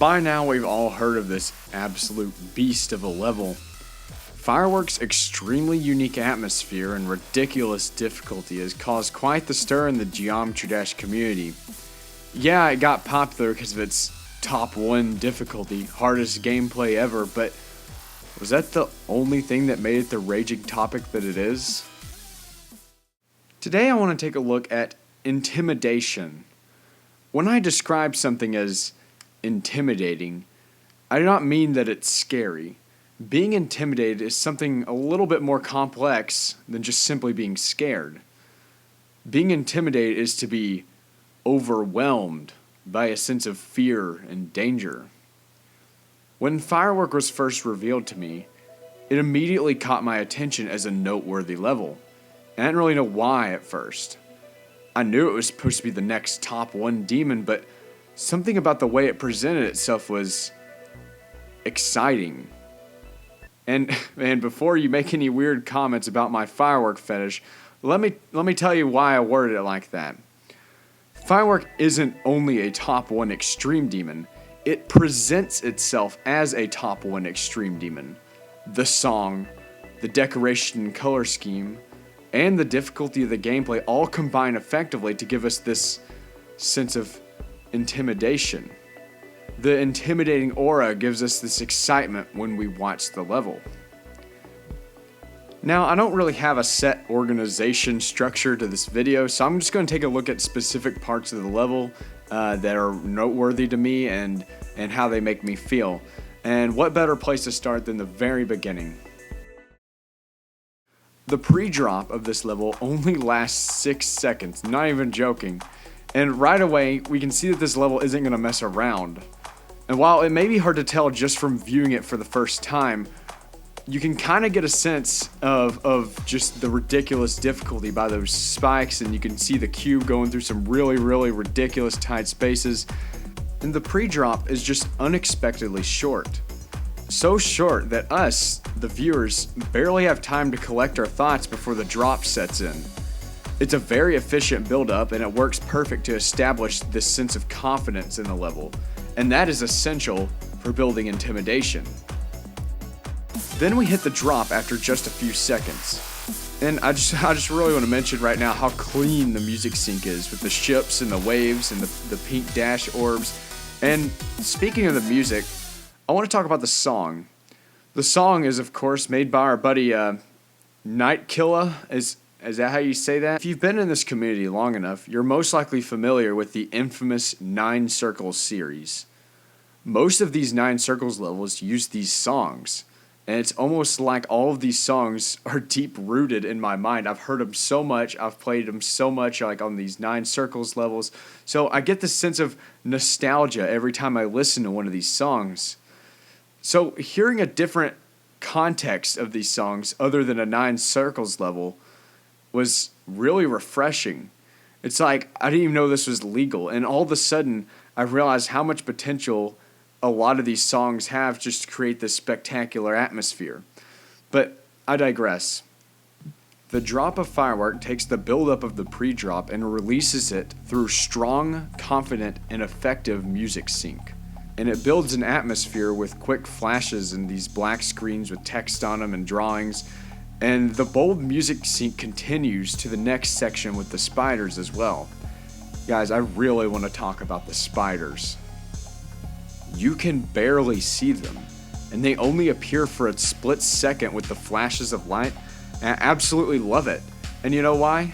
By now we've all heard of this absolute beast of a level. Firework's extremely unique atmosphere and ridiculous difficulty has caused quite the stir in the Geometry Dash community. Yeah, it got popular because of its top 1 difficulty, hardest gameplay ever, but was that the only thing that made it the raging topic that it is? Today I want to take a look at intimidation. When I describe something as intimidating, I do not mean that it's scary. Being intimidated is something a little bit more complex than just simply being scared. Being intimidated is to be overwhelmed by a sense of fear and danger. When Firework was first revealed to me, it immediately caught my attention as a noteworthy level. And I didn't really know why at first. I knew it was supposed to be the next top 1 demon, but something about the way it presented itself was exciting. And before you make any weird comments about my firework fetish, let me tell you why I worded it like that. Firework isn't only a top 1 extreme demon, it presents itself as a top 1 extreme demon. The song, the decoration and color scheme, and the difficulty of the gameplay all combine effectively to give us this sense of intimidation. The intimidating aura gives us this excitement when we watch the level. Now, I don't really have a set organization structure to this video, so I'm just going to take a look at specific parts of the level that are noteworthy to me and how they make me feel. And what better place to start than the very beginning? The pre-drop of this level only lasts 6 seconds, not even joking. And right away, we can see that this level isn't going to mess around. And while it may be hard to tell just from viewing it for the first time, you can kind of get a sense of just the ridiculous difficulty by those spikes, and you can see the cube going through some really ridiculous tight spaces. And the pre-drop is just unexpectedly short. So short that us, the viewers, barely have time to collect our thoughts before the drop sets in. It's a very efficient build-up, and it works perfect to establish this sense of confidence in the level, and that is essential for building intimidation. Then we hit the drop after just a few seconds. And I just really want to mention right now how clean the music sync is with the ships and the waves and the pink dash orbs. And speaking of the music, I want to talk about the song. The song is, of course, made by our buddy Nightkilla. Is that how you say that? If you've been in this community long enough, you're most likely familiar with the infamous 9 Circles series. Most of these 9 Circles levels use these songs. And it's almost like all of these songs are deep rooted in my mind. I've heard them so much. I've played them so much, like on these 9 Circles levels. So I get this sense of nostalgia every time I listen to one of these songs. So hearing a different context of these songs other than a 9 Circles level was really refreshing. It's like I didn't even know this was legal. And all of a sudden, I realized how much potential a lot of these songs have just to create this spectacular atmosphere. But I digress. The drop of Firework takes the buildup of the pre-drop and releases it through strong, confident, and effective music sync. And it builds an atmosphere with quick flashes and these black screens with text on them and drawings. And the bold music sync continues to the next section with the spiders as well. Guys, I really want to talk about the spiders. You can barely see them, and they only appear for a split second with the flashes of light, and I absolutely love it. And you know why?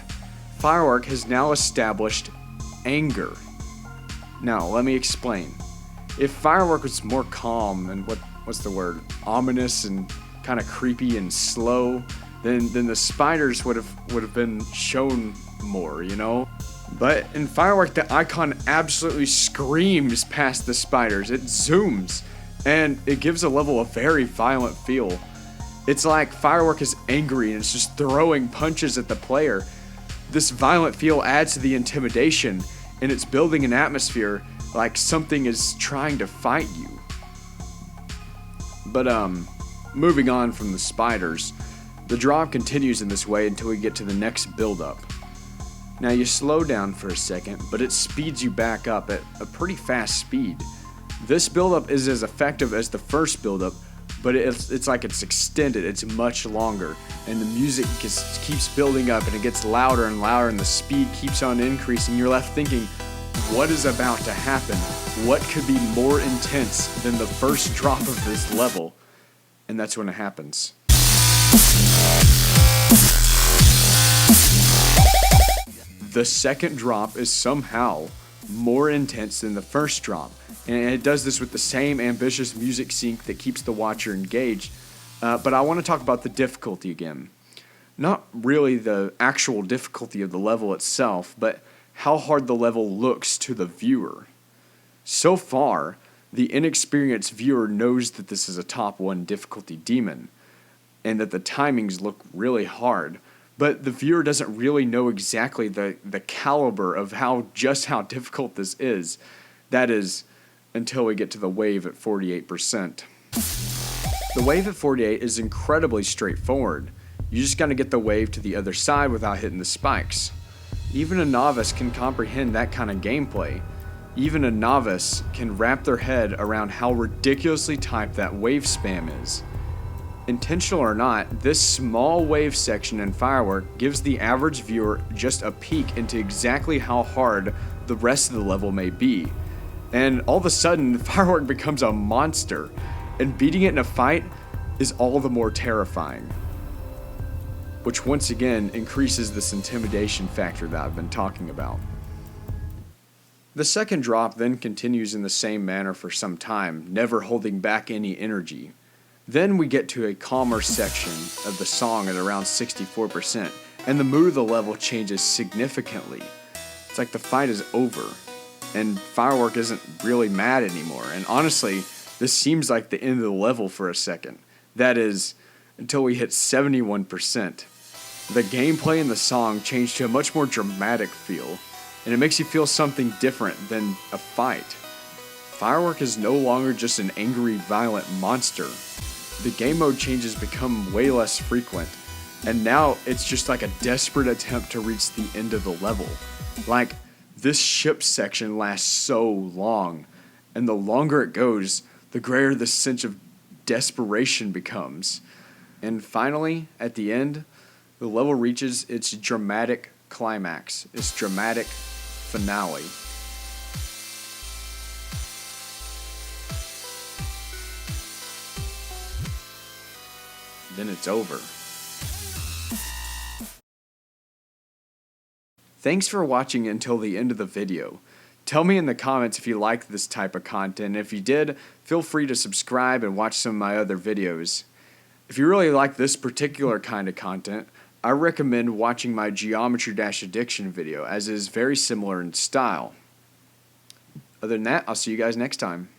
Firework has now established anger. Now, let me explain. If Firework was more calm and what's the word? Ominous and kind of creepy and slow, then the spiders would have been shown more, you know? But in Firework, the icon absolutely screams past the spiders. It zooms, and it gives a level a very violent feel. It's like Firework is angry and it's just throwing punches at the player. This violent feel adds to the intimidation, and it's building an atmosphere like something is trying to fight you. But moving on from the spiders, the drop continues in this way until we get to the next build-up. Now you slow down for a second, but it speeds you back up at a pretty fast speed. This buildup is as effective as the first buildup, but it's like it's extended, it's much longer, and the music keeps building up and it gets louder and louder and the speed keeps on increasing. You're left thinking, what is about to happen? What could be more intense than the first drop of this level? And that's when it happens. The second drop is somehow more intense than the first drop, and it does this with the same ambitious music sync that keeps the watcher engaged. But I want to talk about the difficulty again. Not really the actual difficulty of the level itself, but how hard the level looks to the viewer. So far, the inexperienced viewer knows that this is a top 1 difficulty demon, and that the timings look really hard, but the viewer doesn't really know exactly the caliber of how difficult this is. That is, until we get to the wave at 48%. The wave at 48 is incredibly straightforward. You just gotta get the wave to the other side without hitting the spikes. Even a novice can comprehend that kind of gameplay. Even a novice can wrap their head around how ridiculously typed that wave spam is. Intentional or not, this small wave section in Firework gives the average viewer just a peek into exactly how hard the rest of the level may be. And all of a sudden, Firework becomes a monster, and beating it in a fight is all the more terrifying. Which once again increases this intimidation factor that I've been talking about. The second drop then continues in the same manner for some time, never holding back any energy. Then we get to a calmer section of the song at around 64%, and the mood of the level changes significantly. It's like the fight is over, and Firework isn't really mad anymore, and honestly, this seems like the end of the level for a second. That is, until we hit 71%. The gameplay in the song changed to a much more dramatic feel, and it makes you feel something different than a fight. Firework is no longer just an angry, violent monster. The game mode changes become way less frequent, and now it's just like a desperate attempt to reach the end of the level. Like, this ship section lasts so long, and the longer it goes, the greater the sense of desperation becomes. And finally, at the end, the level reaches its dramatic climax, its dramatic finale. Then it's over. Thanks for watching until the end of the video. Tell me in the comments if you like this type of content. If you did, feel free to subscribe and watch some of my other videos. If you really like this particular kind of content, I recommend watching my Geometry Dash Addiction video, as it is very similar in style. Other than that, I'll see you guys next time.